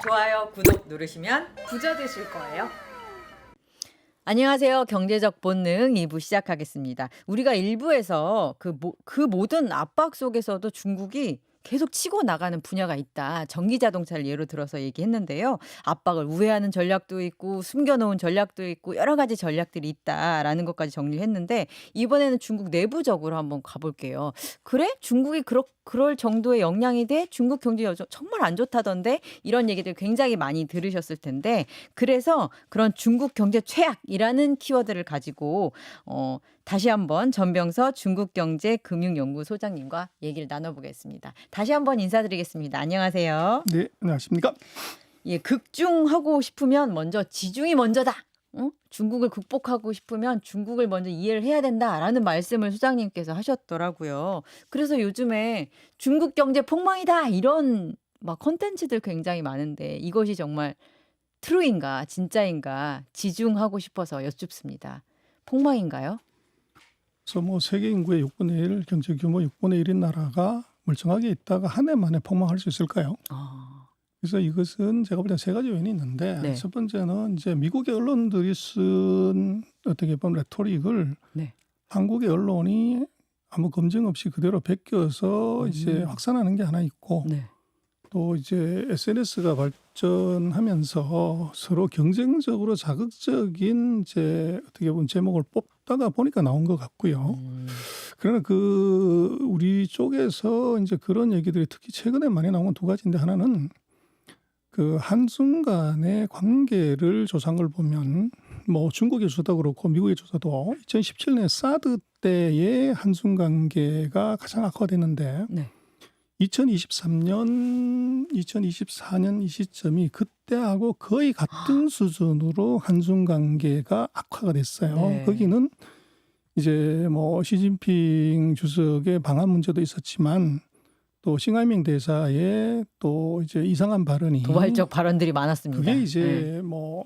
좋아요, 구독 누르시면 부자 되실 거예요. 안녕하세요. 경제적 본능 2부 시작하겠습니다. 우리가 1부에서 그 모든 압박 속에서도 중국이 계속 치고 나가는 분야가 있다. 전기자동차를 예로 들어서 얘기했는데요. 압박을 우회하는 전략도 있고 숨겨놓은 전략도 있고 여러 가지 전략들이 있다라는 것까지 정리를 했는데 이번에는 중국 내부적으로 한번 가볼게요. 그래? 중국이 그럴 정도의 역량이 돼? 중국 경제 정말 안 좋다던데? 이런 얘기들 굉장히 많이 들으셨을 텐데 그래서 그런 중국 경제 최악이라는 키워드를 가지고 다시 한번 전병서 중국경제금융연구소장님과 얘기를 나눠보겠습니다. 다시 한번 인사드리겠습니다. 안녕하세요. 네, 안녕하십니까? 예, 극중하고 싶으면 먼저 지중이 먼저다. 응? 중국을 극복하고 싶으면 중국을 먼저 이해를 해야 된다라는 말씀을 소장님께서 하셨더라고요. 그래서 요즘에 중국 경제 폭망이다 이런 막 컨텐츠들 굉장히 많은데 이것이 정말 트루인가 진짜인가 지중하고 싶어서 여쭙습니다. 폭망인가요? 그래서 뭐 세계 인구의 6분의 1, 경제 규모 6분의 1인 나라가 멀쩡하게 있다가 한 해 만에 폭망할 수 있을까요? 그래서 이것은 제가 볼 때 세 가지 요인이 있는데 네. 첫 번째는 이제 미국의 언론들이 쓴 어떻게 보면 레토릭을 네. 한국의 언론이 아무 검증 없이 그대로 베껴서 이제 확산하는 게 하나 있고 네. 또 이제 SNS가 발전하면서 서로 경쟁적으로 자극적인 이제 어떻게 보면 제목을 뽑다가 보니까 나온 것 같고요. 그러나 우리 쪽에서 이제 그런 얘기들이 특히 최근에 많이 나온 건 두 가지인데 하나는 그 한순간의 관계를 조사한 걸 보면 뭐 중국의 조사도 그렇고 미국의 조사도 2017년 사드 때의 한순관계가 가장 악화됐는데 네. 2023년, 2024년 이 시점이 그때하고 거의 같은 수준으로 한중 관계가 악화가 됐어요. 네. 거기는 이제 뭐 시진핑 주석의 방한 문제도 있었지만 또 싱하이밍 대사의 또 이제 이상한 발언이 도발적 발언들이 많았습니다. 그게 네. 이제 뭐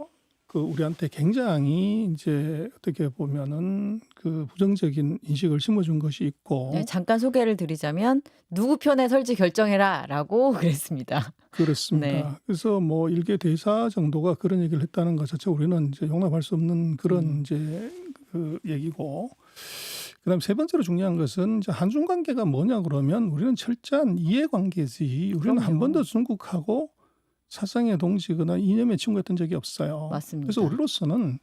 그 우리한테 굉장히 이제 어떻게 보면은 그 부정적인 인식을 심어준 것이 있고 네, 잠깐 소개를 드리자면 누구 편에 설지 결정해라라고 그랬습니다. 그렇습니다. 네. 그래서 뭐 일개 대사 정도가 그런 얘기를 했다는 것 자체 우리는 이제 용납할 수 없는 그런 이제 그 얘기고 그다음 세 번째로 중요한 것은 이제 한중 관계가 뭐냐 그러면 우리는 철저한 이해관계지 우리는 한 그럼요. 번도 중국하고 사상의 동지거나 이념의 친구였던 적이 없어요. 맞습니다. 그래서 우리로서는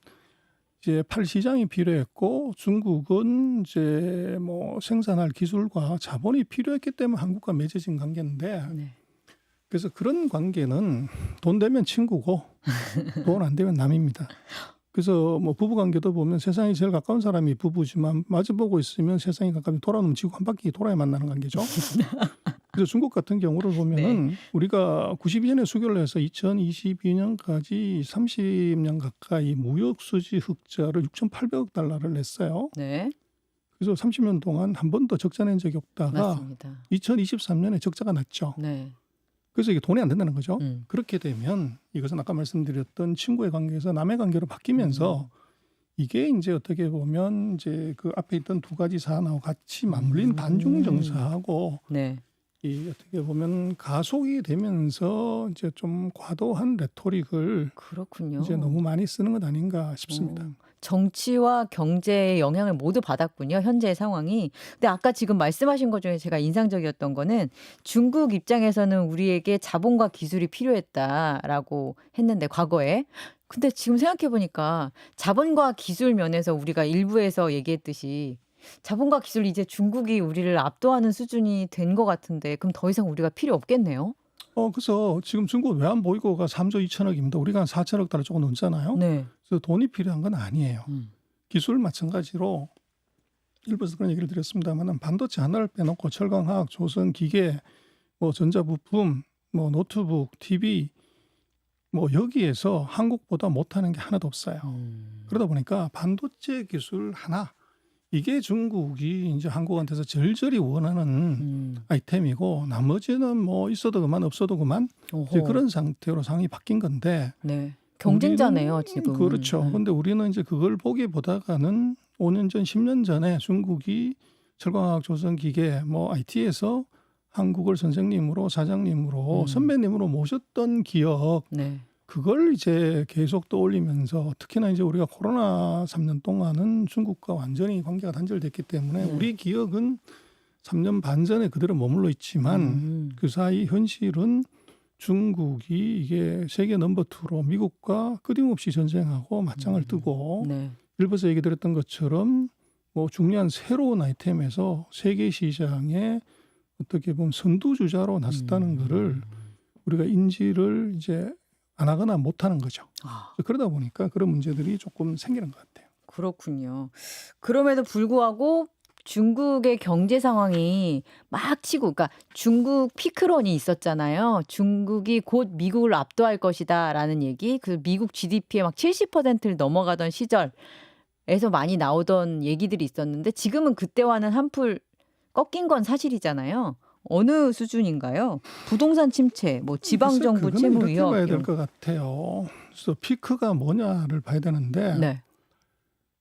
이제 팔 시장이 필요했고 중국은 이제 뭐 생산할 기술과 자본이 필요했기 때문에 한국과 맺어진 관계인데 네. 그래서 그런 관계는 돈 되면 친구고 돈 안 되면 남입니다. 그래서 뭐 부부 관계도 보면 세상에 제일 가까운 사람이 부부지만 마주보고 있으면 세상이 가까우면 돌아오면 지구 한 바퀴 돌아야 만나는 관계죠. 그래서 중국 같은 경우를 보면은 우리가 92년에 수교를 해서 2022년까지 30년 가까이 무역 수지 흑자를 6,800억 달러를 냈어요. 네. 그래서 30년 동안 한 번도 적자 낸 적이 없다가 맞습니다. 2023년에 적자가 났죠. 네. 그래서 이게 돈이 안 된다는 거죠. 음. 그렇게 되면 이것은 아까 말씀드렸던 친구의 관계에서 남의 관계로 바뀌면서 이게 이제 어떻게 보면 이제 그 앞에 있던 두 가지 사안하고 같이 맞물린 반중 정사하고 네. 이 어떻게 보면 가속이 되면서 이제 좀 과도한 레토릭을 그렇군요. 이제 너무 많이 쓰는 것 아닌가 싶습니다. 정치와 경제의 영향을 모두 받았군요. 현재의 상황이. 근데 아까 지금 말씀하신 것 중에 제가 인상적이었던 거는 중국 입장에서는 우리에게 자본과 기술이 필요했다라고 했는데 과거에. 근데 지금 생각해 보니까 자본과 기술 면에서 우리가 일부에서 얘기했듯이 자본과 기술 이제 중국이 우리를 압도하는 수준이 된 것 같은데 그럼 더 이상 우리가 필요 없겠네요. 그래서 지금 중국 외환보유고가 3조 2천억입니다. 우리가 한 4천억 달러 조금 넘잖아요. 네. 그래서 돈이 필요한 건 아니에요. 기술 마찬가지로 일부에서 그런 얘기를 드렸습니다만 반도체 하나를 빼놓고 철강화학, 조선, 기계, 뭐 전자부품, 뭐 노트북, TV 뭐 여기에서 한국보다 못하는 게 하나도 없어요. 그러다 보니까 반도체 기술 하나 이게 중국이 이제 한국한테서 절절히 원하는 아이템이고 나머지는 뭐 있어도 그만 없어도 그만 이제 그런 상태로 상황이 바뀐 건데 네. 경쟁자네요, 우리는 지금. 그렇죠. 근데 우리는 이제 그걸 보기보다는 5년 전, 10년 전에 중국이 철강화학, 조선기계, 뭐 IT에서 한국을 선생님으로 사장님으로 음. 선배님으로 모셨던 기억 네. 그걸 이제 계속 떠올리면서 특히나 이제 우리가 코로나 3년 동안은 중국과 완전히 관계가 단절됐기 때문에 네. 우리 기억은 3년 반 전에 그대로 머물러 있지만 그 사이 현실은 중국이 이게 세계 넘버 2로 미국과 끊임없이 전쟁하고 맞짱을 뜨고 네. 일부에서 얘기 드렸던 것처럼 뭐 중요한 새로운 아이템에서 세계 시장에 어떻게 보면 선두주자로 나섰다는 거를 우리가 인지를 이제 안 하거나 못 하는 거죠. 아, 그러다 보니까 그런 문제들이 조금 생기는 것 같아요. 그렇군요. 그럼에도 불구하고 중국의 경제 상황이 막 치고, 그러니까 중국 피크론이 있었잖아요. 중국이 곧 미국을 압도할 것이다라는 얘기. 그 미국 GDP의 막 70%를 넘어가던 시절에서 많이 나오던 얘기들이 있었는데 지금은 그때와는 한풀 꺾인 건 사실이잖아요. 어느 수준인가요? 부동산 침체, 뭐 지방 글쎄, 정부 그거는 채무 이렇게 위협 봐야 이런 될 것 같아요. 그래서 피크가 뭐냐를 봐야 되는데 네.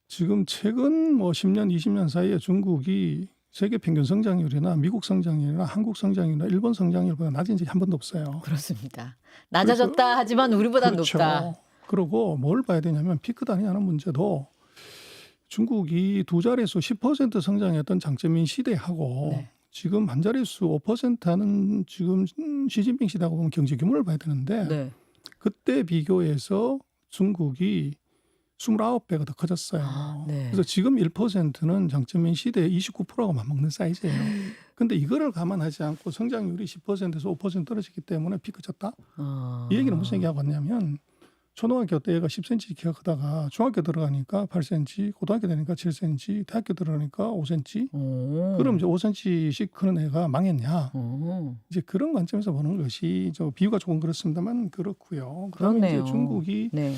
지금 최근 뭐 10년, 20년 사이에 중국이 세계 평균 성장률이나 미국 성장률이나 한국 성장률이나 일본 성장률보다 낮은 적이 한 번도 없어요. 그렇습니다. 낮아졌다 하지만 우리보다 그렇죠. 높다. 그리고 뭘 봐야 되냐면 피크 단위하는 문제도 중국이 두 자릿수 10% 성장했던 장쩌민 시대하고 네. 지금 한 자릿수 5% 하는 지금 시진핑 시대하고 보면 경제 규모를 봐야 되는데 네. 그때 비교해서 중국이 29배가 더 커졌어요. 아, 네. 그래서 지금 1%는 장쩌민 시대의 29%가 맞먹는 사이즈예요. 근데 이거를 감안하지 않고 성장률이 10%에서 5% 떨어지기 때문에 피크 쳤다? 이 얘기는 무슨 얘기하고 왔냐면 초등학교 때 얘가 10cm 키가 크다가 중학교 들어가니까 8cm, 고등학교 되니까 7cm, 대학교 들어가니까 5cm. 그럼 이제 5cm씩 크는 애가 망했냐? 이제 그런 관점에서 보는 것이 저 비유가 조금 그렇습니다만 그렇고요. 그다음에 그렇네요. 이제 중국이 네.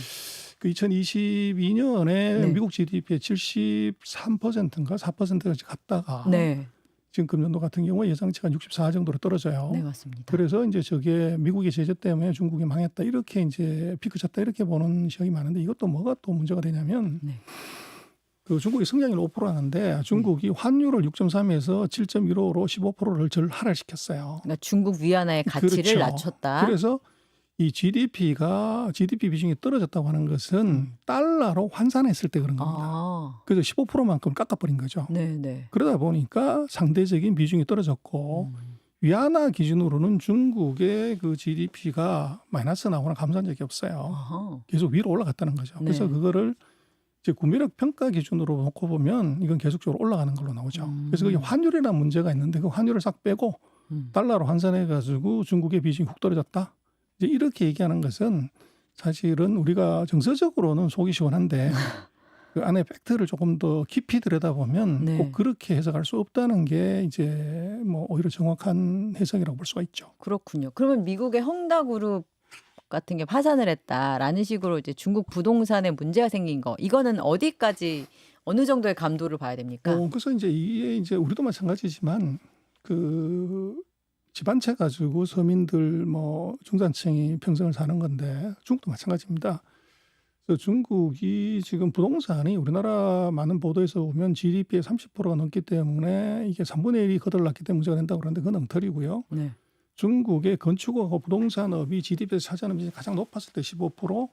그 2022년에 네. 미국 GDP의 73%인가 4%까지 갔다가 네. 지금 금년도 같은 경우에 예상치가 64 정도로 떨어져요. 네, 맞습니다. 그래서 이제 저게 미국의 제재 때문에 중국이 망했다 이렇게 이제 피크 쳤다 이렇게 보는 시각이 많은데 이것도 뭐가 또 문제가 되냐면 네. 그 중국이 성장률 5%라는데 중국이 환율을 6.3에서 7.15로 15%를 하락시켰어요. 그러니까 중국 위안화의 가치를 그렇죠. 낮췄다. 그래서 이 GDP 비중이 떨어졌다고 하는 것은 달러로 환산했을 때 그런 겁니다. 아, 그래서 15%만큼 깎아버린 거죠. 네, 네. 그러다 보니까 상대적인 비중이 떨어졌고 위안화 기준으로는 중국의 그 GDP가 마이너스 나거나 감소한 적이 없어요. 아하. 계속 위로 올라갔다는 거죠. 그래서 네. 그거를 이제 구매력 평가 기준으로 놓고 보면 이건 계속적으로 올라가는 걸로 나오죠. 그래서 그게 환율이라는 문제가 있는데 그 환율을 싹 빼고 달러로 환산해가지고 중국의 비중이 훅 떨어졌다. 이제 이렇게 얘기하는 것은 사실은 우리가 정서적으로는 속이 시원한데 그 안에 팩트를 조금 더 깊이 들여다보면 네. 꼭 그렇게 해석할 수 없다는 게 이제 뭐 오히려 정확한 해석이라고 볼 수가 있죠. 그렇군요. 그러면 미국의 헝다그룹 같은 게 파산을 했다라는 식으로 이제 중국 부동산에 문제가 생긴 거, 이거는 어디까지 어느 정도의 감도를 봐야 됩니까? 그래서 이제 이게 이제 우리도 마찬가지지만 그 집안채 가지고 서민들 뭐 중산층이 평생을 사는 건데 중국도 마찬가지입니다. 그래서 중국이 지금 부동산이 우리나라 많은 보도에서 보면 GDP의 30%가 넘기 때문에 이게 3분의 1이 거덜났기 때문에 문제가 된다고 그러는데 그건 엉터리고요. 네. 중국의 건축업하고 부동산업이 GDP에서 차지하는 비중이 가장 높았을 때 15%,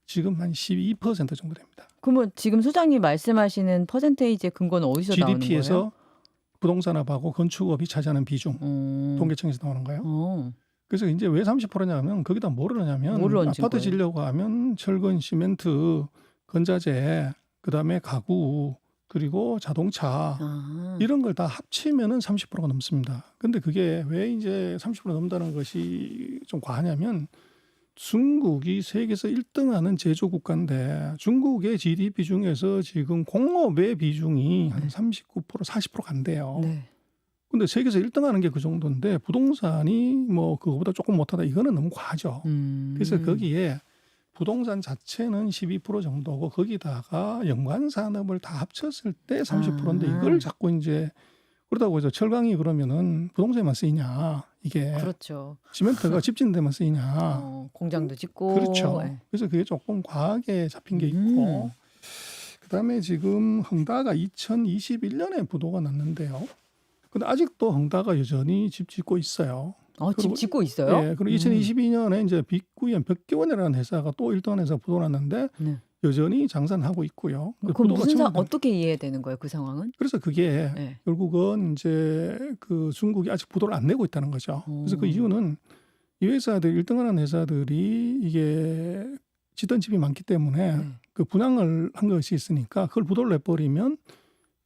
지금 한 12% 정도 됩니다. 그러면 지금 소장님 말씀하시는 퍼센테이지의 근거는 어디서 나오는 거예요? GDP에서 부동산업하고 건축업이 차지하는 비중, 통계청에서 나오는 거예요. 그래서 이제 왜 30%냐면 거기다 뭐를 넣냐면 뭐를 얹은 아파트 거예요? 지려고 하면 철근, 시멘트, 건자재, 그다음에 가구, 그리고 자동차 아, 이런 걸 다 합치면은 30%가 넘습니다. 근데 그게 왜 이제 30% 넘는다는 것이 좀 과하냐면 중국이 세계에서 1등하는 제조 국가인데 중국의 GDP 중에서 지금 공업의 비중이 한 39%, 40% 간대요. 네. 근데 세계에서 1등하는 게 그 정도인데 부동산이 뭐 그거보다 조금 못하다 이거는 너무 과하죠. 그래서 거기에 부동산 자체는 12% 정도고 거기다가 연관 산업을 다 합쳤을 때 30%인데 이걸 자꾸 이제 그러다고 해서 철강이 그러면은 부동산에만 쓰이냐 이게 그렇죠. 시멘트가 집 짓는 데만 쓰이냐 공장도 짓고. 그렇죠. 네. 그래서 그게 조금 과하게 잡힌 게 있고 그다음에 지금 헝다가 2021년에 부도가 났는데요. 근데 아직도恒大가 여전히 집 짓고 있어요. 집 그리고 짓고 있어요? 예, 그리고 2022년에 이제 빅구현 벽개원이라는 회사가 또 1등한 회사 부도났는데 네. 여전히 장사는 하고 있고요. 그럼 부도가 무슨 처음 어떻게 이해되는 거예요, 그 상황은? 그래서 그게 네. 결국은 이제 그 중국이 아직 부도를 안 내고 있다는 거죠. 그래서 그 이유는 이 회사들 1등하는 회사들이 이게 짓던 집이 많기 때문에 네. 그 분양을 한 것이 있으니까 그걸 부도를 내버리면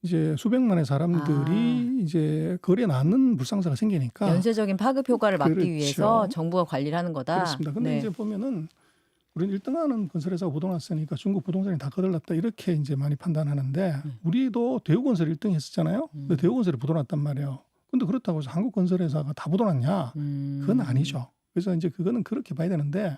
이제 수백만의 사람들이 이제 거리에 나는 불상사가 생기니까 연쇄적인 파급 효과를 막기 그렇죠. 위해서 정부가 관리를 하는 거다. 그렇습니다. 근데 네. 이제 보면은 우리는 1등하는 건설회사가 부도났으니까 중국 부동산이 다 거들났다 이렇게 이제 많이 판단하는데 우리도 대우건설 1등 했었잖아요. 근데 대우건설이 부도났단 말이에요. 근데 그렇다고 해서 한국건설회사가 다 부도났냐? 그건 아니죠. 그래서 이제 그거는 그렇게 봐야 되는데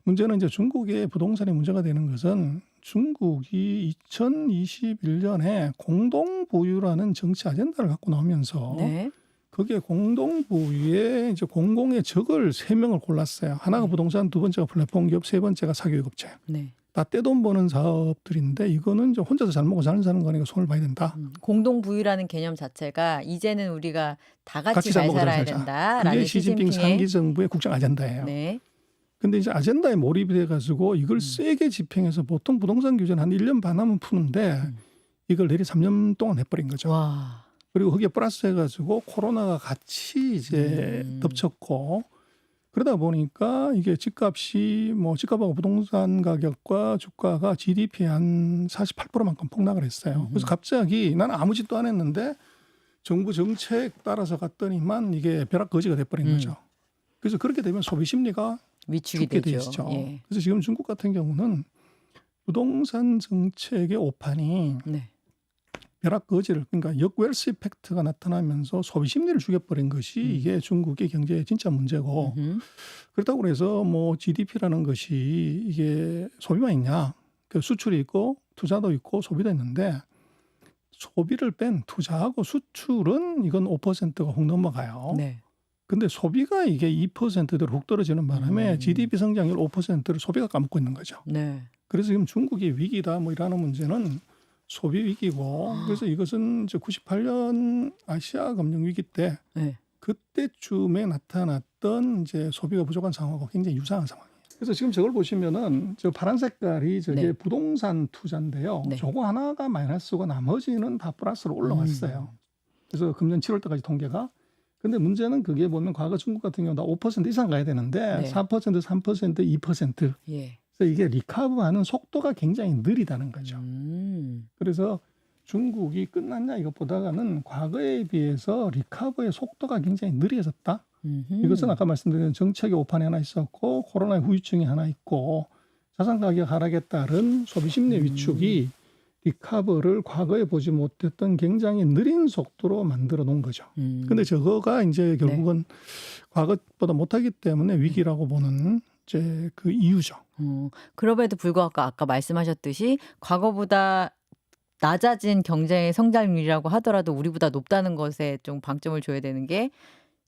문제는 이제 중국의 부동산이 문제가 되는 것은 중국이 2021년에 공동보유라는 정치 아젠다를 갖고 나오면서 네. 거기에 공동보유에 이제 공공의 적을 3명을 골랐어요. 하나가 부동산, 두 번째가 플랫폼 기업, 세 번째가 사교육업체. 네. 다 떼돈 버는 사업들인데 이거는 이제 혼자서 잘 먹고 잘 사는 거니까 손을 봐야 된다. 공동 부유라는 개념 자체가 이제는 우리가 다 같이 같이 잘 먹고 잘 살아야 살자. 된다라는 그게 시진핑 시진핑의 3기 정부의 국정 아젠다예요. 네. 근데 이제 아젠다에 몰입이 돼가지고 이걸 세게 집행해서 보통 부동산 규제는 한 1년 반 하면 푸는데 이걸 내리 3년 동안 해버린 거죠. 와. 그리고 거기에 플러스 해가지고 코로나가 같이 이제 덮쳤고 그러다 보니까 이게 집값이 뭐 집값하고 부동산 가격과 주가가 GDP의 한 48%만큼 폭락을 했어요. 그래서 갑자기 나는 아무 짓도 안 했는데 정부 정책 따라서 갔더니만 이게 벼락거지가 돼버린 거죠. 그래서 그렇게 되면 소비 심리가 위축이 죽게 되죠. 되시죠. 예. 그래서 지금 중국 같은 경우는 부동산 정책의 오판이 네. 벼락거지를 그러니까 역웰스 이펙트가 나타나면서 소비 심리를 죽여버린 것이 이게 중국의 경제의 진짜 문제고 그렇다고 해서 뭐 GDP라는 것이 이게 소비만 있냐 그 수출이 있고 투자도 있고 소비도 있는데 소비를 뺀 투자하고 수출은 이건 5%가 훅 넘어가요. 네. 근데 소비가 이게 2%대로 훅 떨어지는 바람에 GDP 성장률 5%를 소비가 까먹고 있는 거죠. 네. 그래서 지금 중국이 위기다 뭐 이라는 문제는 소비 위기고 그래서 이것은 이제 98년 아시아 금융 위기 때 네. 그때쯤에 나타났던 이제 소비가 부족한 상황하고 굉장히 유사한 상황이에요. 그래서 지금 저걸 보시면은 저 파란 색깔이 저게 네. 부동산 투자인데요. 네. 저거 하나가 마이너스고 나머지는 다 플러스로 올라왔어요. 그래서 금년 7월 때까지 통계가. 근데 문제는 그게 보면 과거 중국 같은 경우 다 5% 이상 가야 되는데 네. 4%, 3%, 2%. 예. 그래서 이게 리커버하는 속도가 굉장히 느리다는 거죠. 그래서 중국이 끝났냐 이것보다는 과거에 비해서 리커버의 속도가 굉장히 느려졌다. 이것은 아까 말씀드린 정책의 오판이 하나 있었고 코로나의 후유증이 하나 있고 자산 가격 하락에 따른 소비 심리 위축이 리커버를 과거에 보지 못했던 굉장히 느린 속도로 만들어 놓은 거죠. 근데 저거가 이제 결국은 과거보다 못하기 때문에 위기라고 보는 이제 그 이유죠. 그럼에도 불구하고 아까 말씀하셨듯이 과거보다 낮아진 경제 성장률이라고 하더라도 우리보다 높다는 것에 좀 방점을 줘야 되는 게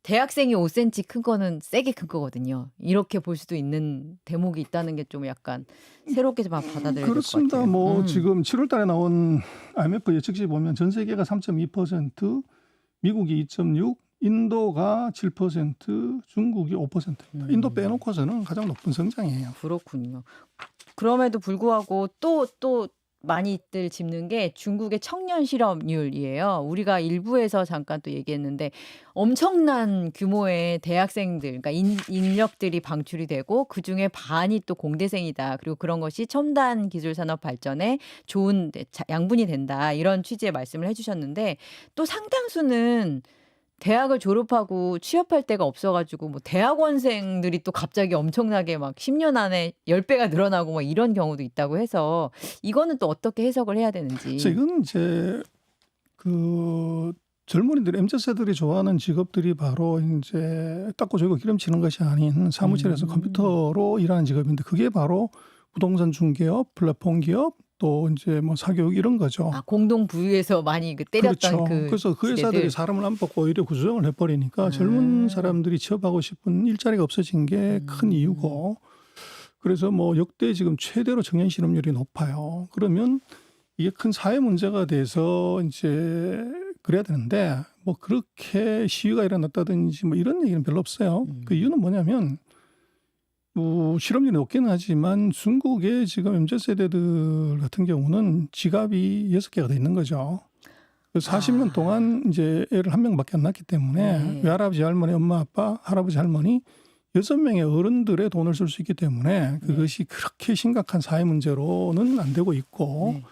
대학생이 5cm 큰 거는 세게 큰 거거든요. 이렇게 볼 수도 있는 대목이 있다는 게 좀 약간 새롭게 좀 받아들여야 될 것 그렇습니다. 같아요. 뭐 지금 7월 달에 나온 IMF 예측시 보면 전 세계가 3.2%, 미국이 2.6%, 인도가 7%, 중국이 5%입니다. 인도 빼놓고서는 가장 높은 성장이에요. 그렇군요. 그럼에도 불구하고 또 많이들 짚는 게 중국의 청년 실업률이에요. 우리가 일부에서 잠깐 또 얘기했는데 엄청난 규모의 대학생들, 그러니까 인력들이 방출이 되고 그중에 반이 또 공대생이다. 그리고 그런 것이 첨단 기술 산업 발전에 좋은 양분이 된다. 이런 취지의 말씀을 해주셨는데 또 상당수는 대학을 졸업하고 취업할 데가 없어가지고 뭐 대학원생들이 또 갑자기 엄청나게 막 10년 안에 10배가 늘어나고 뭐 이런 경우도 있다고 해서 이거는 또 어떻게 해석을 해야 되는지. 그래서 이건 이제 그 젊은이들 MZ세들이 좋아하는 직업들이 바로 이제 닦고 조이고 기름치는 것이 아닌 사무실에서 컴퓨터로 일하는 직업인데 그게 바로 부동산 중개업, 플랫폼 기업, 또 이제 뭐 사교육 이런 거죠. 공동 부유에서 많이 때렸던 그렇죠. 그래서 그 회사들이 시대들. 사람을 안 뽑고 오히려 구조정을 해버리니까 젊은 사람들이 취업하고 싶은 일자리가 없어진 게 큰 이유고 그래서 뭐 역대 지금 최대로 청년 실업률이 높아요. 그러면 이게 큰 사회 문제가 돼서 이제 그래야 되는데 뭐 그렇게 시위가 일어났다든지 뭐 이런 얘기는 별로 없어요. 그 이유는 뭐냐면 뭐 실업률이 높기는 하지만 중국의 지금 MZ 세대들 같은 경우는 지갑이 6개가 돼 있는 거죠. 40년 아. 동안 이제 애를 한 명밖에 안 낳기 때문에 네. 외할아버지, 할머니, 엄마, 아빠, 할아버지, 할머니 6명의 어른들의 돈을 쓸 수 있기 때문에 그것이 그렇게 심각한 사회 문제로는 안 되고 있고 네.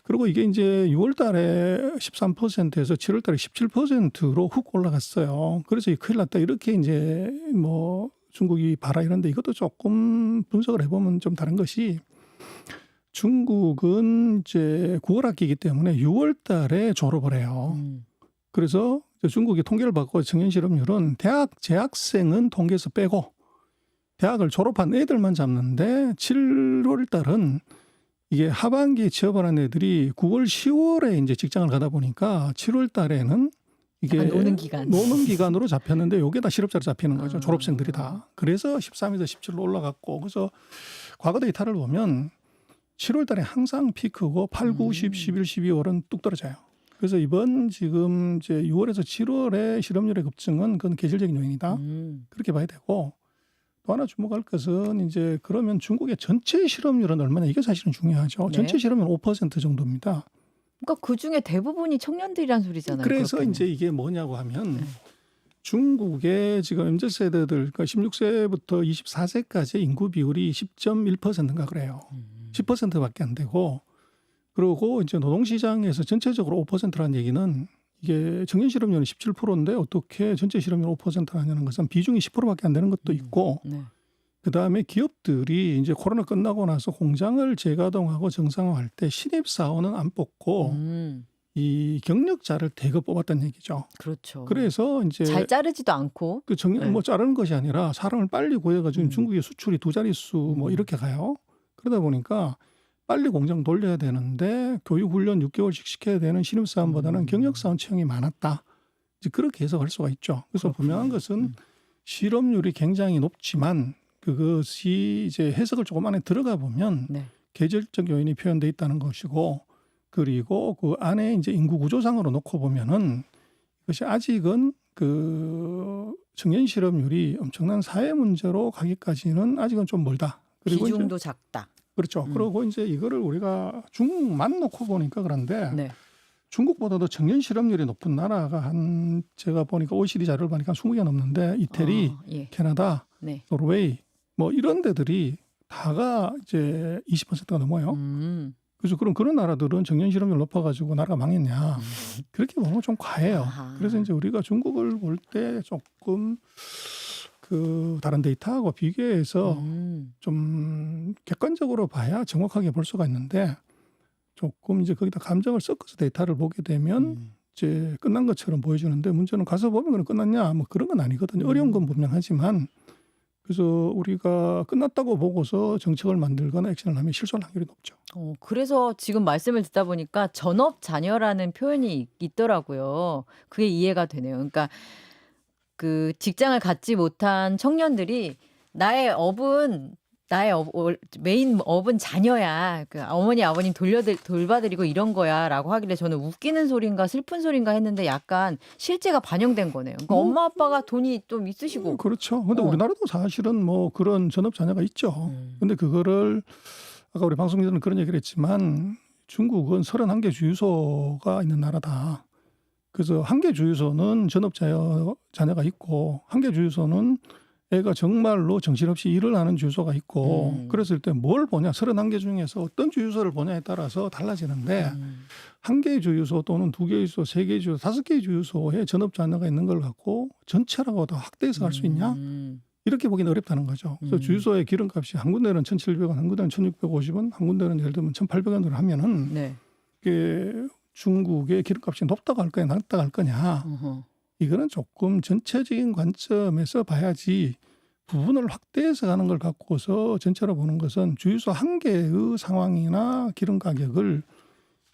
그리고 이게 이제 6월 달에 13%에서 7월 달에 17%로 훅 올라갔어요. 그래서 이 큰일 났다. 이렇게 이제 뭐 중국이 봐라 이런데 이것도 조금 분석을 해보면 좀 다른 것이 중국은 이제 9월 학기이기 때문에 6월 달에 졸업을 해요. 그래서 중국이 통계를 받고 청년 실업률은 대학 재학생은 통계에서 빼고 대학을 졸업한 애들만 잡는데 7월 달은 이게 하반기에 취업을 한 애들이 9월, 10월에 이제 직장을 가다 보니까 7월 달에는 이게 약간 노는 기간. 노는 기간으로 잡혔는데 요게 다 실업자로 잡히는 거죠. 아. 졸업생들이 다. 그래서 13에서 17로 올라갔고 그래서 과거 데이터를 보면 7월 달에 항상 피크고 8, 9, 10, 11, 12월은 뚝 떨어져요. 그래서 이번 지금 이제 6월에서 7월의 실업률의 급증은 그건 계절적인 요인이다. 그렇게 봐야 되고 또 하나 주목할 것은 이제 그러면 중국의 전체 실업률은 얼마나 이게 사실은 중요하죠. 네. 전체 실업률 5% 정도입니다. 그러니까 그중에 대부분이 청년들이란 소리잖아요. 그래서 그렇게는. 이제 이게 뭐냐고 하면 네. 중국의 지금 MZ 세대들 그러니까 16세부터 24세까지 인구 비율이 10.1%인가 그래요. 10%밖에 안 되고 그리고 이제 노동시장에서 전체적으로 5%라는 얘기는 이게 청년 실업률은 17%인데 어떻게 전체 실업률 5%가 아니라는 것은 비중이 10%밖에 안 되는 것도 있고 네. 그다음에 기업들이 이제 코로나 끝나고 나서 공장을 재가동하고 정상화할 때 신입사원은 안 뽑고 이 경력자를 대거 뽑았다는 얘기죠. 그렇죠. 그래서 이제 잘 자르지도 않고. 그 네. 뭐 자르는 것이 아니라 사람을 빨리 구해가지고 중국의 수출이 2자릿수 뭐 이렇게 가요. 그러다 보니까 빨리 공장 돌려야 되는데 교육 훈련 6개월씩 시켜야 되는 신입사원보다는 경력사원 채용이 많았다. 이제 그렇게 해석할 수가 있죠. 그래서 분명한 것은 실업률이 굉장히 높지만 그것이 이제 해석을 조금 안에 들어가 보면 네. 계절적 요인이 표현돼 있다는 것이고 그리고 그 안에 이제 인구 구조상으로 놓고 보면은 그것이 아직은 그 청년 실업률이 엄청난 사회 문제로 가기까지는 아직은 좀 멀다. 그리고 비중도 이제 작다. 그렇죠. 그리고 이제 이거를 우리가 중국만 놓고 보니까 그런데 네. 중국보다도 청년 실업률이 높은 나라가 한 제가 보니까 OECD 자료를 보니까 20개 넘는데 이태리, 예. 캐나다, 네. 노르웨이 뭐 이런 데들이 다가 이제 20%가 넘어요. 그래서 그럼 그런 나라들은 청년 실업률 높아가지고 나라가 망했냐? 그렇게 보면 좀 과해요. 아하. 그래서 이제 우리가 중국을 볼 때 조금 그 다른 데이터하고 비교해서 좀 객관적으로 봐야 정확하게 볼 수가 있는데 조금 이제 거기다 감정을 섞어서 데이터를 보게 되면 이제 끝난 것처럼 보여주는데 문제는 가서 보면 그럼 끝났냐? 뭐 그런 건 아니거든요. 어려운 건 분명하지만 그래서 우리가 끝났다고 보고서 정책을 만들거나 액션을 하면 실수할 확률이 높죠. 그래서 지금 말씀을 듣다 보니까 전업 자녀라는 표현이 있더라고요. 그게 이해가 되네요. 그러니까 그 직장을 갖지 못한 청년들이 나의 메인 업은 자녀야. 그 어머니 아버님 돌봐드리고 이런 거야라고 하길래 저는 웃기는 소린가 슬픈 소린가 했는데 약간 실제가 반영된 거네요. 그러니까 엄마 아빠가 돈이 좀 있으시고. 그렇죠. 근데 우리나라도 사실은 뭐 그런 전업 자녀가 있죠. 근데 그거를 아까 우리 방송 전에 그런 얘기를 했지만 중국은 31개 주유소가 있는 나라다. 그래서 1개 주유소는 전업 자녀가 있고 1개 주유소는 애가 정말로 정신없이 일을 하는 주유소가 있고 그랬을 때 뭘 보냐 31개 중에서 어떤 주유소를 보냐에 따라서 달라지는데 1개 주유소 또는 2개 주유소, 3개 주유소, 5개 주유소에 전업 자녀가 있는 걸 갖고 전체라고 다 확대해서 갈 수 있냐? 이렇게 보기는 어렵다는 거죠. 그래서 주유소의 기름값이 한 군데는 1,700원, 한 군데는 1,650원, 한 군데는 예를 들면 1,800원으로 하면은 네. 이게 중국의 기름값이 높다고 할 거냐, 낮다고 할 거냐. 이거는 조금 전체적인 관점에서 봐야지 부분을 확대해서 가는 걸 갖고서 전체로 보는 것은 주유소 한 개의 상황이나 기름 가격을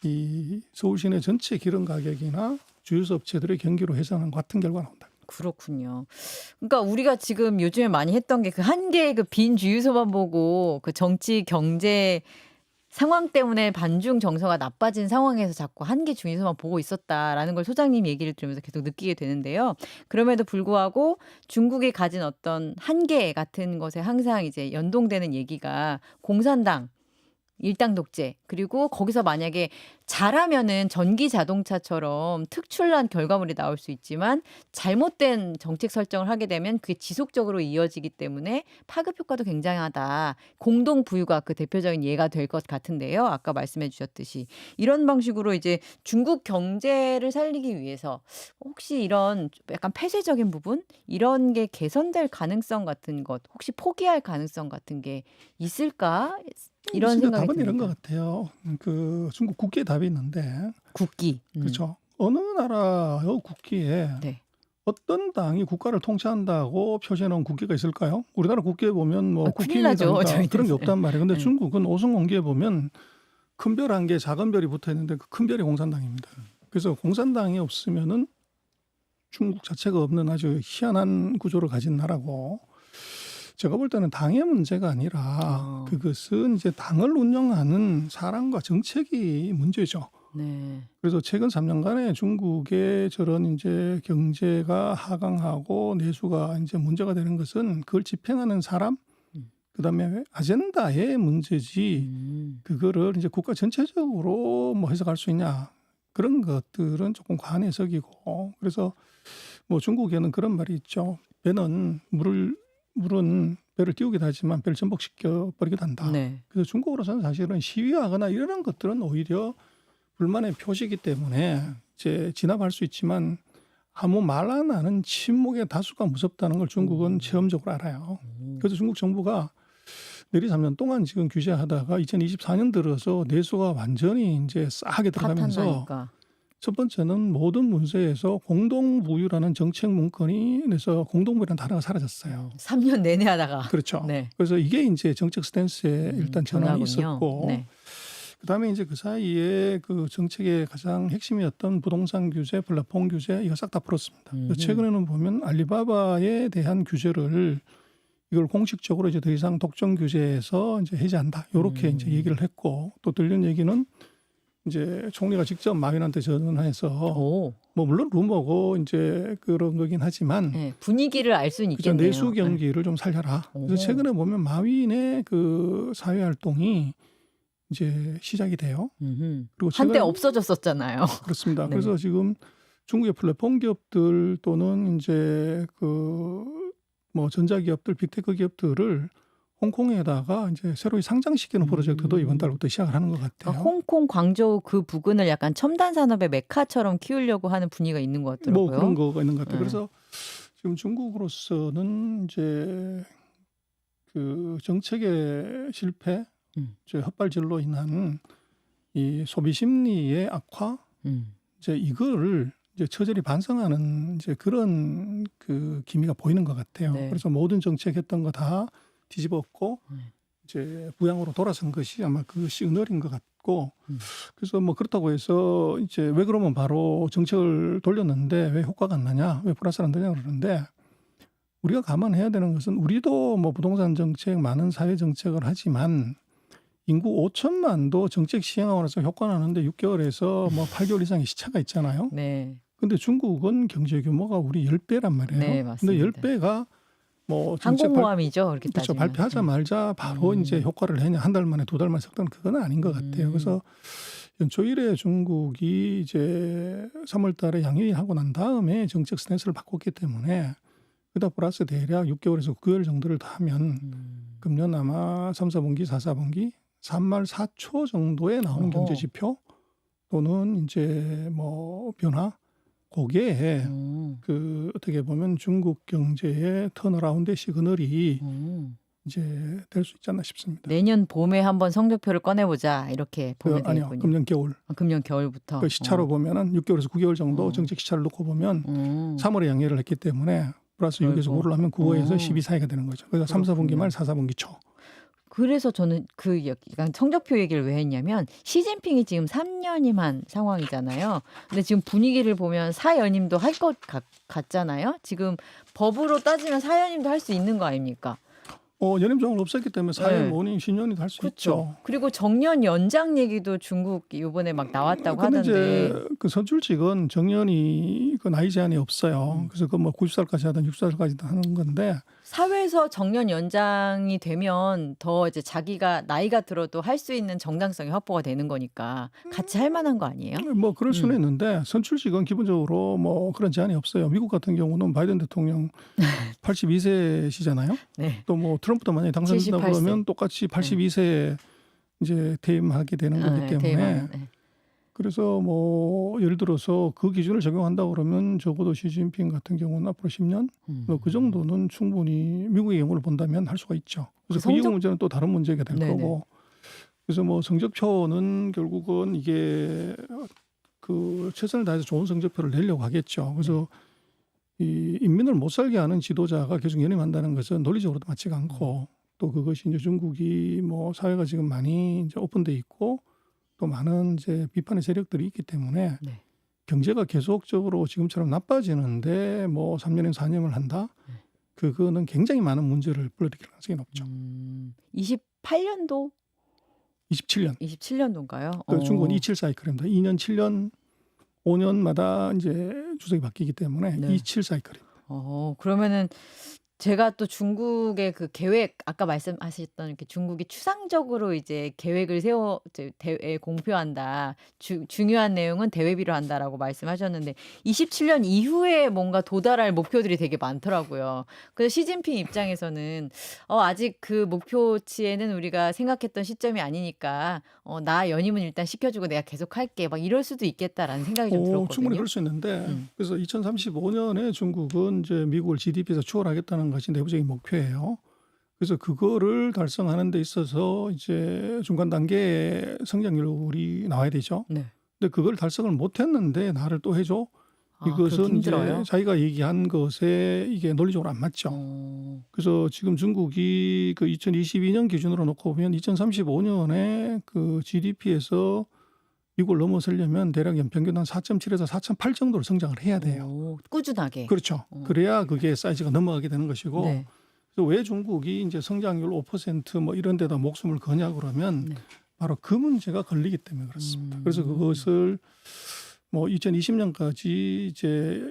이 서울 시내 전체 기름 가격이나 주유소 업체들의 경기로 해서는 같은 결과가 나온다. 그렇군요. 그러니까 우리가 지금 요즘에 많이 했던 게 그 한 개의 그 빈 주유소만 보고 그 정치 경제 상황 때문에 반중 정서가 나빠진 상황에서 자꾸 한계 중에서만 보고 있었다라는 걸 소장님 얘기를 들으면서 계속 느끼게 되는데요. 그럼에도 불구하고 중국이 가진 어떤 한계 같은 것에 항상 이제 연동되는 얘기가 공산당 일당 독재 그리고 거기서 만약에 잘하면은 전기 자동차처럼 특출난 결과물이 나올 수 있지만 잘못된 정책 설정을 하게 되면 그게 지속적으로 이어지기 때문에 파급 효과도 굉장하다. 공동 부유가 그 대표적인 예가 될 것 같은데요. 아까 말씀해 주셨듯이 이런 방식으로 이제 중국 경제를 살리기 위해서 혹시 이런 약간 폐쇄적인 부분 이런 게 개선될 가능성 같은 것 혹시 포기할 가능성 같은 게 있을까? 이런 진짜 생각이 답은 이런 것 듭니다. 같아요. 그 중국 국기에 답이 있는데, 국기. 그렇죠. 어느 나라의 국기에 네. 어떤 당이 국가를 통치한다고 표시해 놓은 국기가 있을까요? 우리나라 국기에 보면 뭐 큰일 나죠. 국힘이라든가 그런 게 저희는. 없단 말이에요. 근데 네. 중국은 오송공기에 보면 큰 별 한 개, 작은 별이 붙어 있는데 그 큰 별이 공산당입니다. 그래서 공산당이 없으면은 중국 자체가 없는 아주 희한한 구조를 가진 나라고, 제가 볼 때는 당의 문제가 아니라 그것은 이제 당을 운영하는 사람과 정책이 문제죠. 네. 그래서 최근 3년간의 중국의 저런 이제 경제가 하강하고 내수가 이제 문제가 되는 것은 그걸 집행하는 사람, 그다음에 아젠다의 문제지, 그거를 이제 국가 전체적으로 뭐 해석할 수 있냐, 그런 것들은 조금 과한 해석이고, 그래서 뭐 중국에는 그런 말이 있죠. 물은 배를 띄우기도 하지만 배를 전복시켜 버리기도 한다. 네. 그래서 중국으로서는 사실은 시위하거나 이런 것들은 오히려 불만의 표시이기 때문에 이제 진압할 수 있지만 아무 말 안 하는 침묵의 다수가 무섭다는 걸 중국은 체험적으로 알아요. 그래서 중국 정부가 내리 3년 동안 지금 규제하다가 2024년 들어서 내수가 완전히 이제 싸게 들어가면서 파탄나니까. 첫 번째는 모든 문서에서 공동부유라는 정책 문건에서 공동부유라는 단어가 사라졌어요. 3년 내내 하다가. 그렇죠. 네. 그래서 이게 이제 정책 스탠스에 일단 전환이 변화군요. 있었고, 네. 그다음에 이제 그 사이에 그 정책의 가장 핵심이었던 부동산 규제, 플랫폼 규제 이거 싹 다 풀었습니다. 그래서 최근에는 보면 알리바바에 대한 규제를 이걸 공식적으로 이제 더 이상 독점 규제에서 이제 해제한다. 이렇게 이제 얘기를 했고, 또 들린 얘기는 이제 총리가 직접 마윈한테 전화해서 오. 뭐 물론 루머고 이제 그런 거긴 하지만 네. 분위기를 알 수는 그죠, 있겠네요. 내수 경기를 좀 살려라. 그래서 오. 최근에 보면 마윈의 그 사회 활동이 이제 시작이 돼요. 그리고 한때 최근에 없어졌었잖아요. 그렇습니다. 네. 그래서 지금 중국의 플랫폼 기업들 또는 이제 그 뭐 전자기업들, 빅테크 기업들을 홍콩에다가 이제 새로 상장시키는 프로젝트도 이번 달부터 시작을 하는 것 같아요. 그러니까 홍콩, 광저우 그 부근을 약간 첨단 산업의 메카처럼 키우려고 하는 분위기가 있는 것 같더라고요. 뭐 그런 거가 있는 것 같아요. 네. 그래서 지금 중국으로서는 이제 그 정책의 실패, 이제 헛발질로 인한 이 소비 심리의 악화, 이제 이거를 이제 처절히 반성하는 이제 그런 그 기미가 보이는 것 같아요. 네. 그래서 모든 정책했던 거 다 뒤집었고 이제 부양으로 돌아선 것이 아마 그 시그널인 것 같고, 그래서 뭐 그렇다고 해서 이제 왜 그러면 바로 정책을 돌렸는데 왜 효과가 안 나냐, 왜 플러스를 안 되냐 그러는데, 우리가 감안해야 되는 것은 우리도 뭐 부동산 정책, 많은 사회 정책을 하지만 인구 5천만도 정책 시행하고 나서 효과 나는데 6개월에서 뭐 8개월 이상의 시차가 있잖아요. 네. 근데 중국은 경제 규모가 우리 10배란 말이에요. 네, 맞습니다. 근데 10배가 뭐 정책 항공모함이죠. 그렇게 그렇죠. 따지면. 발표하자마자 바로 이제 효과를 내냐, 한 달 만에, 두 달 만에, 석 달, 그건 아닌 것 같아요. 그래서 연초 1회 중국이 이제 3월 달에 양회의하고 난 다음에 정책 스탠스를 바꿨기 때문에 그다 플러스 대략 6개월에서 9개월 정도를 더 하면 금년 아마 3, 4분기, 4, 4분기 3말 4초 정도에 나오는 어허. 경제 지표 또는 이제 뭐 변화, 그게 그 어떻게 보면 중국 경제의 턴어라운드의 시그널이 이제 될 수 있지 않나 싶습니다. 내년 봄에 한번 성적표를 꺼내보자 이렇게 보면 아니요, 되겠군요. 금년 겨울. 금년 겨울부터. 그 시차로 보면은 6개월에서 9개월 정도 정책 시차를 놓고 보면 3월에 양해를 했기 때문에 플러스 6에서 9를 하면 9에서 12 사이가 되는 거죠. 그래서 3, 4분기 말, 4, 4분기 초. 그래서 저는 그 약간 성적표 얘기를 왜 했냐면 시진핑이 지금 3년임한 상황이잖아요. 근데 지금 분위기를 보면 사연임도 할 것 같잖아요. 지금 법으로 따지면 사연임도 할 수 있는 거 아닙니까? 연임 조항을 없앴기 때문에 4년, 네. 5년, 10년이도 할 수 그렇죠. 있죠. 그리고 정년 연장 얘기도 중국 이번에 막 나왔다고 근데 하던데. 이제 그 선출직은 정년이 그 나이 제한이 없어요. 그래서 그 뭐 90살까지 하든 60살까지도 하는 건데 사회에서 정년 연장이 되면 더 이제 자기가 나이가 들어도 할 수 있는 정당성이 확보가 되는 거니까 같이 할 만한 거 아니에요? 뭐 그럴 수는 음. 있는데 선출직은 기본적으로 뭐 그런 제한이 없어요. 미국 같은 경우는 바이든 대통령 82세시잖아요. 네. 또 뭐 트럼프도 만약에 당선된다 78세. 그러면 똑같이 82세에 이제 퇴임하게 되는 거기 때문에 퇴임하는. 네. 그래서 뭐 예를 들어서 그 기준을 적용한다 그러면 적어도 시진핑 같은 경우는 앞으로 10년 뭐 그 정도는 충분히 미국의 경우를 본다면 할 수가 있죠. 그래서 그 이후 성적- 문제는 또 다른 문제가 될 네네. 거고. 그래서 뭐 성적표는 결국은 이게 그 최선을 다해서 좋은 성적표를 내려고 하겠죠. 그래서 이 인민을 못 살게 하는 지도자가 계속 연임한다는 것은 논리적으로도 맞지가 않고 또 그것이 이제 중국이 뭐 사회가 지금 많이 이제 오픈돼 있고 또 많은 이제 비판의 세력들이 있기 때문에 네. 경제가 경제가 계속적으로 지금처럼 나빠지는데 뭐 3년에 4년을 한다? 그거는 굉장히 많은 문제를 불러일으킬 가능성이 높죠. 28년도, 27년. 27년도인가요? 그 중국은 27 사이클입니다. 2년, 7년, 5년마다 이제 주석이 바뀌기 때문에 네. 27 사이클입니다. 그러면은 제가 또 중국의 그 계획 아까 말씀하셨던 이렇게 중국이 추상적으로 이제 계획을 세워 이제 대회에 공표한다. 중요한 내용은 대회비로 한다라고 말씀하셨는데 27년 이후에 뭔가 도달할 목표들이 되게 많더라고요. 그래서 시진핑 입장에서는 아직 그 목표치에는 우리가 생각했던 시점이 아니니까 나 연임은 일단 시켜주고 내가 계속 할게 막 이럴 수도 있겠다라는 생각이 좀 충분히 들었거든요. 그럴 수 있는데 음. 그래서 2035년에 중국은 이제 미국을 GDP에서 추월하겠다는 것이 내부적인 목표예요. 그래서 그거를 달성하는 데 있어서 이제 중간 단계의 성장률이 나와야 되죠. 네. 근데 그걸 달성을 못했는데 나를 또 해줘? 그렇게 이것은 이제 힘들어요? 자기가 얘기한 것에 이게 논리적으로 안 맞죠. 그래서 지금 중국이 그 2022년 기준으로 놓고 보면 2035년에 그 GDP에서 미국을 넘어서려면 대략 연평균 한 4.7에서 4.8 정도로 성장을 해야 돼요. 꾸준하게. 그렇죠. 그래야 그게 사이즈가 넘어가게 되는 것이고 네. 그래서 왜 중국이 이제 성장률 5%뭐 이런 데다 목숨을 거냐 그러면 네. 바로 그 문제가 걸리기 때문에 그렇습니다. 그래서 그것을 뭐 2020년까지 이제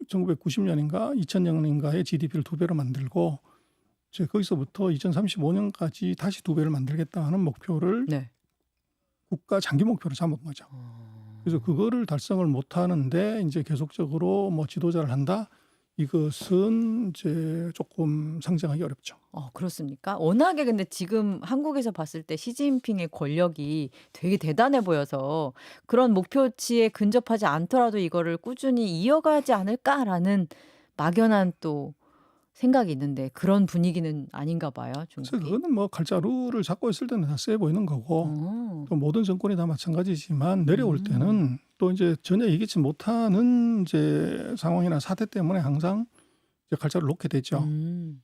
1990년인가 2000년인가의 GDP를 2배로 만들고 이제 거기서부터 2035년까지 다시 2배를 만들겠다 하는 목표를 네. 국가 장기 목표로 잡은 거죠. 그래서 그거를 달성을 못 하는데 이제 계속적으로 뭐 지도자를 한다? 이것은 이제 조금 상정하기 어렵죠. 그렇습니까? 워낙에 근데 지금 한국에서 봤을 때 시진핑의 권력이 되게 대단해 보여서 그런 목표치에 근접하지 않더라도 이거를 꾸준히 이어가지 않을까라는 막연한 또 생각이 있는데 그런 분위기는 아닌가 봐요, 그래서 중국이. 그거는 뭐 칼자루를 잡고 있을 때는 다 세 보이는 거고 어. 또 모든 정권이 다 마찬가지지만 내려올 때는 또 이제 전혀 예기치 못하는 이제 상황이나 사태 때문에 항상 이제 칼자루를 놓게 되죠.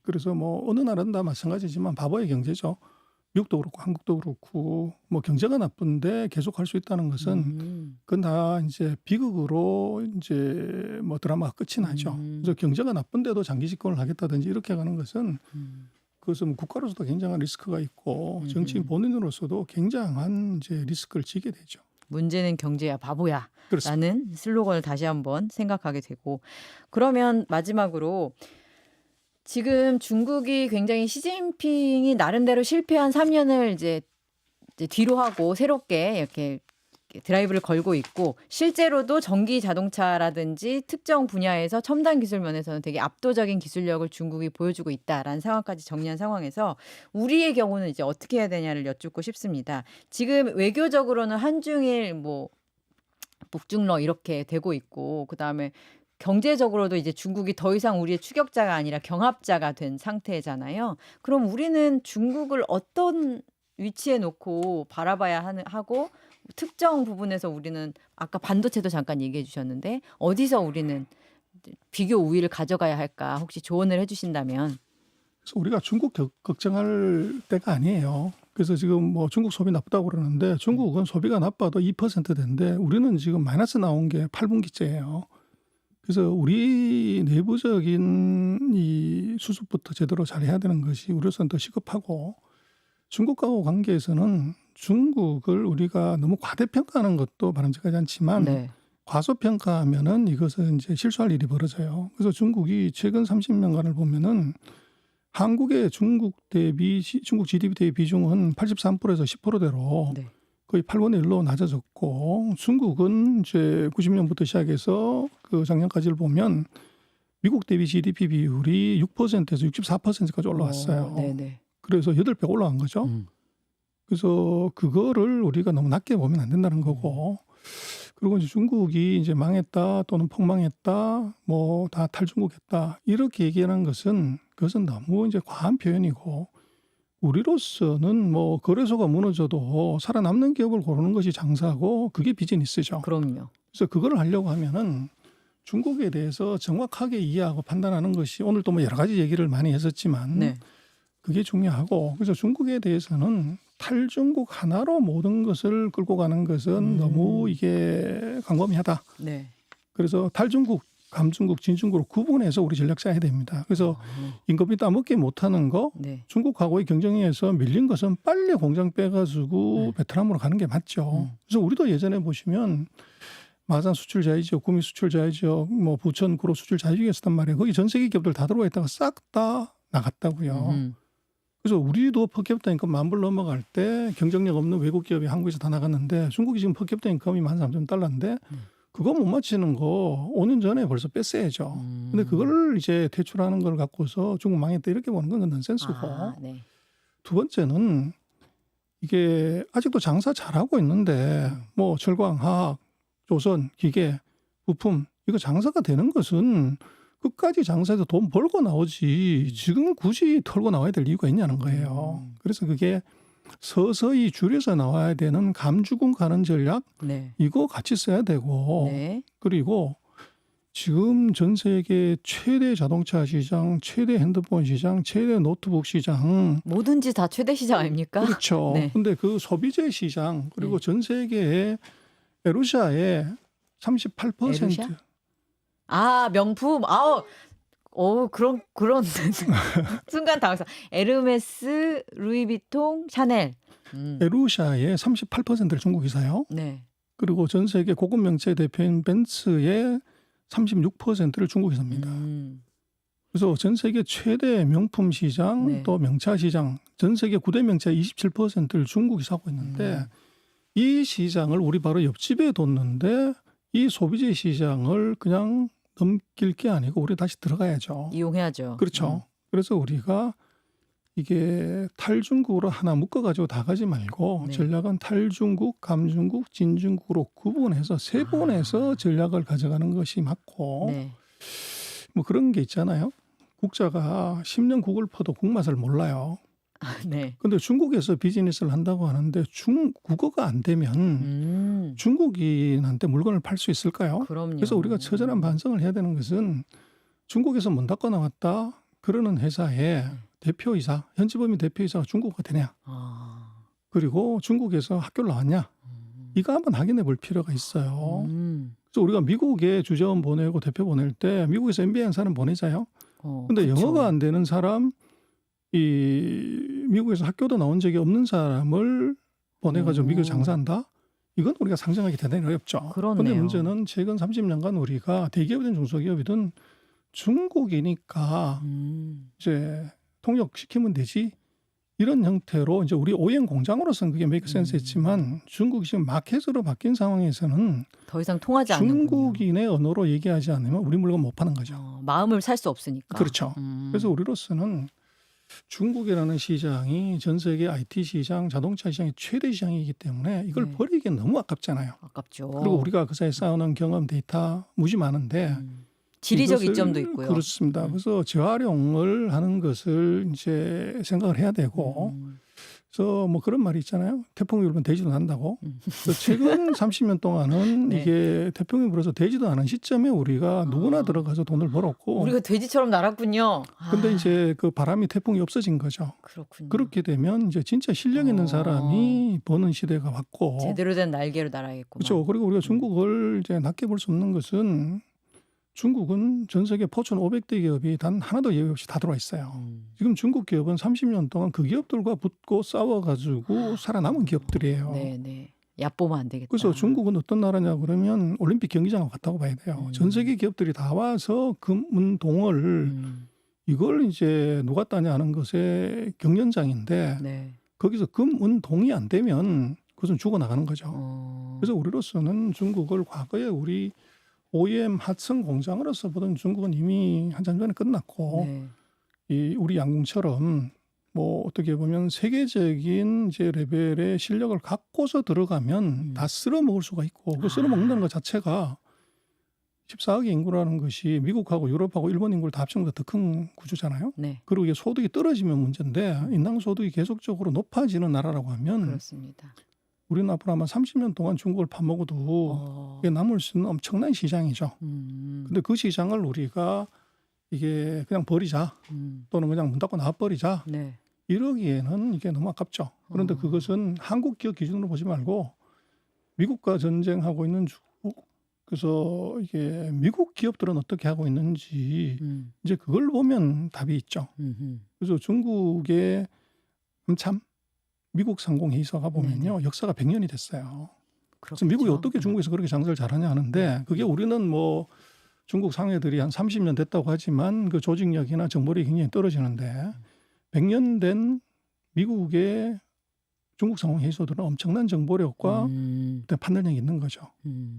그래서 뭐 어느 나라든 다 마찬가지지만 바보의 경제죠. 미국도 그렇고 한국도 그렇고 뭐 경제가 나쁜데 계속 할 수 있다는 것은 그건 다 이제 비극으로 이제 뭐 드라마가 끝이 나죠. 그래서 경제가 나쁜데도 장기 집권을 하겠다든지 이렇게 가는 것은 그것은 국가로서도 굉장한 리스크가 있고 정치인 본인으로서도 굉장한 이제 리스크를 지게 되죠. 문제는 경제야 바보야 그렇습니다. 라는 슬로건을 다시 한번 생각하게 되고 그러면 마지막으로 지금 중국이 굉장히 시진핑이 나름대로 실패한 3년을 이제 뒤로 하고 새롭게 이렇게 드라이브를 걸고 있고 실제로도 전기 자동차라든지 특정 분야에서 첨단 기술 면에서는 되게 압도적인 기술력을 중국이 보여주고 있다라는 상황까지 정리한 상황에서 우리의 경우는 이제 어떻게 해야 되냐를 여쭙고 싶습니다. 지금 외교적으로는 한중일 뭐 북중러 이렇게 되고 있고 그다음에 경제적으로도 이제 중국이 더 이상 우리의 추격자가 아니라 경합자가 된 상태잖아요. 그럼 우리는 중국을 어떤 위치에 놓고 바라봐야 하고 특정 부분에서 우리는 아까 반도체도 잠깐 얘기해 주셨는데 어디서 우리는 비교 우위를 가져가야 할까 혹시 조언을 해 주신다면. 그래서 우리가 중국 걱정할 때가 아니에요. 그래서 지금 뭐 중국 소비 나쁘다고 그러는데 중국은 소비가 나빠도 2%대인데 우리는 지금 마이너스 나온 게 8분기째예요. 그래서 우리 내부적인 이 수습부터 제대로 잘해야 되는 것이 우리로서는 더 시급하고 중국하고 관계에서는 중국을 우리가 너무 과대평가하는 것도 바람직하지 않지만 네. 과소평가하면은 이것은 이제 실수할 일이 벌어져요. 그래서 중국이 최근 30년간을 보면은 한국의 중국 GDP 대비 비중은 83%에서 10%대로 네. 거의 8분의 1로 낮아졌고 중국은 이제 90년부터 시작해서 그 작년까지를 보면 미국 대비 GDP 비율이 6%에서 64%까지 올라왔어요. 네네. 그래서 8배 올라간 거죠. 그래서 그거를 우리가 너무 낮게 보면 안 된다는 거고 그리고 이제 중국이 이제 망했다 또는 폭망했다 뭐 다 탈중국했다 이렇게 얘기하는 것은 그것은 너무 이제 과한 표현이고 우리로서는 뭐 거래소가 무너져도 살아남는 기업을 고르는 것이 장사고 그게 비즈니스죠. 그럼요. 그래서 그거를 하려고 하면은 중국에 대해서 정확하게 이해하고 판단하는 것이 오늘 또 뭐 여러 가지 얘기를 많이 했었지만 네. 그게 중요하고 그래서 중국에 대해서는 탈중국 하나로 모든 것을 끌고 가는 것은 너무 이게 광범위하다. 네. 그래서 탈중국, 감중국, 진중국으로 구분해서 우리 전략 짜야 됩니다. 그래서 임금이 따먹게 못하는 거 네. 중국하고의 경쟁에서 밀린 것은 빨리 공장 빼가지고 베트남으로 가는 게 맞죠. 그래서 우리도 예전에 보시면 마산 수출 자유지역, 구미 수출 자유지역, 뭐 부천 구로 수출 자유지역이었단 말이에요. 거기 전 세계 기업들 다 들어와 있다가 싹 다 나갔다고요. 그래서 우리도 퍼캡ita 인컴 10,000불 넘어갈 때 경쟁력 없는 외국 기업이 한국에서 다 나갔는데 중국이 지금 퍼캡ita 인컴이 13,000달러인데 그거 못 맞히는 거 5년 전에 벌써 뺐어야죠. 근데 그걸 이제 퇴출하는 걸 갖고서 중국 망했다 이렇게 보는 건 넌센스고 네. 두 번째는 이게 아직도 장사 잘하고 있는데 뭐 철강, 화학, 조선, 기계, 부품 이거 장사가 되는 것은 끝까지 장사해서 돈 벌고 나오지 지금 굳이 털고 나와야 될 이유가 있냐는 거예요. 그래서 그게 서서히 줄여서 나와야 되는 감주군 가는 전략 네. 이거 같이 써야 되고 네. 그리고 지금 전 세계 최대 자동차 시장, 최대 핸드폰 시장, 최대 노트북 시장 뭐든지 다 최대 시장 아닙니까? 그렇죠. 네. 근데 그 소비재 시장 그리고 네. 전 세계의 에루샤의 38% 에루샤? 아, 명품. 아우. 그런 순간 당황했어. 에르메스, 루이비통, 샤넬. 에루샤의 38%를 중국이 사요. 네. 그리고 전 세계 고급 명체 대표인 벤츠의 36%를 중국이 삽니다. 그래서 전 세계 최대 명품 시장 네. 또 명차 시장 전 세계 9대 명차 27%를 중국이 사고 있는데 이 시장을 우리 바로 옆집에 뒀는데 이 소비재 시장을 그냥 넘길 게 아니고 우리 다시 들어가야죠. 이용해야죠. 그렇죠. 그래서 우리가 이게 탈중국으로 하나 묶어가지고 다 가지 말고 네. 전략은 탈중국, 감중국, 진중국으로 구분해서 세분해서 전략을 가져가는 것이 맞고 네. 뭐 그런 게 있잖아요. 국자가 10년 국을 퍼도 국맛을 몰라요. 네. 근데 중국에서 비즈니스를 한다고 하는데 국어가 안 되면 중국인한테 물건을 팔 수 있을까요? 그럼요. 그래서 우리가 처절한 반성을 해야 되는 것은 중국에서 문 닫고 나왔다 그러는 회사의 대표이사, 현지법인 대표이사가 중국어가 되냐? 그리고 중국에서 학교를 나왔냐? 이거 한번 확인해 볼 필요가 있어요. 그래서 우리가 미국에 주재원 보내고 대표 보낼 때 미국에서 MBA 한 사람 보내자요. 근데 그쵸. 영어가 안 되는 사람, 이 미국에서 학교도 나온 적이 없는 사람을 보내가지고 미국에 장사한다? 이건 우리가 상정하기 대단히 어렵죠. 그렇네요. 그런데 문제는 최근 30년간 우리가 대기업이든 중소기업이든 중국이니까 이제 통역시키면 되지. 이런 형태로 이제 우리 OEM 공장으로서는 그게 메이크 센스 했지만 중국이 지금 마켓으로 바뀐 상황에서는 더 이상 통하지 않는군요. 중국인의 언어로 얘기하지 않으면 우리 물건 못 파는 거죠. 마음을 살 수 없으니까. 그렇죠. 그래서 우리로서는 중국이라는 시장이 전 세계 IT 시장, 자동차 시장의 최대 시장이기 때문에 이걸 네. 버리기엔 너무 아깝잖아요. 아깝죠. 그리고 우리가 그 사이에 쌓아놓은 경험 데이터 무지 많은데 지리적 이것을 이점도 있고요. 그렇습니다. 그래서 재활용을 하는 것을 이제 생각을 해야 되고 그래서 뭐 그런 말이 있잖아요. 태풍이 불면 돼지도 난다고. 그래서 최근 30년 동안은 네. 이게 태풍이 불어서 되지도 않은 시점에 우리가 누구나 들어가서 돈을 벌었고 우리가 돼지처럼 날았군요. 근데 이제 그 바람이 태풍이 없어진 거죠. 그렇군요. 그렇게 되면 이제 진짜 실력 있는 사람이 버는 시대가 왔고 제대로 된 날개로 날아야겠구만. 그렇죠. 그리고 우리가 중국을 이제 낮게 볼 수 없는 것은 중국은 전 세계 포천 500대 기업이 단 하나도 예외 없이 다 들어와 있어요. 지금 중국 기업은 30년 동안 그 기업들과 붙고 싸워가지고 살아남은 기업들이에요. 네네. 얕보면 안 되겠다. 그래서 중국은 어떤 나라냐 그러면 올림픽 경기장하고 같다고 봐야 돼요. 전 세계 기업들이 다 와서 금운동을 이걸 이제 누가 따냐 하는 것의 경연장인데 네. 거기서 금운동이 안 되면 그것은 죽어나가는 거죠. 어. 그래서 우리로서는 중국을 과거에 우리 OEM 하청 공장으로서 보던 중국은 이미 한참 전에 끝났고 네. 이 우리 양궁처럼 뭐 어떻게 보면 세계적인 이제 레벨의 실력을 갖고서 들어가면 다 쓸어먹을 수가 있고 그 쓸어먹는다는 것 자체가 14억의 인구라는 것이 미국하고 유럽하고 일본 인구를 다 합친 것보다 더 큰 구조잖아요. 네. 그리고 이게 소득이 떨어지면 문제인데 인당 소득이 계속적으로 높아지는 나라라고 하면 그렇습니다. 우리는 앞으로 아마 30년 동안 중국을 파먹어도 이게 남을 수 있는 엄청난 시장이죠. 근데 그 시장을 우리가 이게 그냥 버리자 또는 그냥 문 닫고 나와버리자 네. 이러기에는 이게 너무 아깝죠. 그런데 그것은 한국 기업 기준으로 보지 말고 미국과 전쟁하고 있는 중국 그래서 이게 미국 기업들은 어떻게 하고 있는지 이제 그걸 보면 답이 있죠. 그래서 중국의 한참 미국 상공회의소가 보면요 역사가 100년이 됐어요. 그래서 미국이 어떻게 중국에서 그렇게 장사를 잘하냐 하는데 그게 우리는 뭐 중국 상회들이 한 30년 됐다고 하지만 그 조직력이나 정보력이 굉장히 떨어지는데 100년 된 미국의 중국 상공회의소들은 엄청난 정보력과 판단력이 있는 거죠.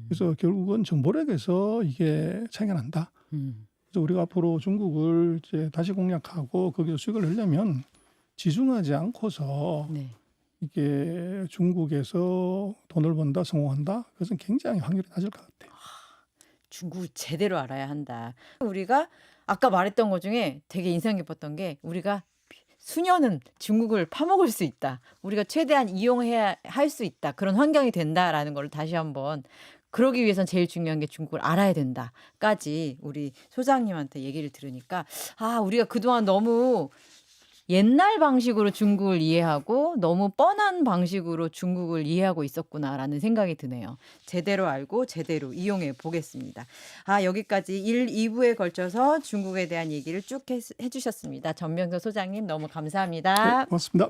그래서 결국은 정보력에서 이게 차이가 난다. 그래서 우리가 앞으로 중국을 이제 다시 공략하고 거기서 수익을 내려면 지중하지 않고서 네. 이게 중국에서 돈을 번다, 성공한다. 그것은 굉장히 확률이 낮을 것 같아요. 중국을 제대로 알아야 한다. 우리가 아까 말했던 것 중에 되게 인상 깊었던 게 우리가 수년은 중국을 파먹을 수 있다. 우리가 최대한 이용해야 할 수 있다. 그런 환경이 된다라는 걸 다시 한번 그러기 위해선 제일 중요한 게 중국을 알아야 된다까지 우리 소장님한테 얘기를 들으니까 아, 우리가 그동안 너무 옛날 방식으로 중국을 이해하고 너무 뻔한 방식으로 중국을 이해하고 있었구나라는 생각이 드네요. 제대로 알고 제대로 이용해 보겠습니다. 아, 여기까지 1, 2부에 걸쳐서 중국에 대한 얘기를 쭉 해주셨습니다. 전명서 소장님 너무 감사합니다. 네, 고맙습니다.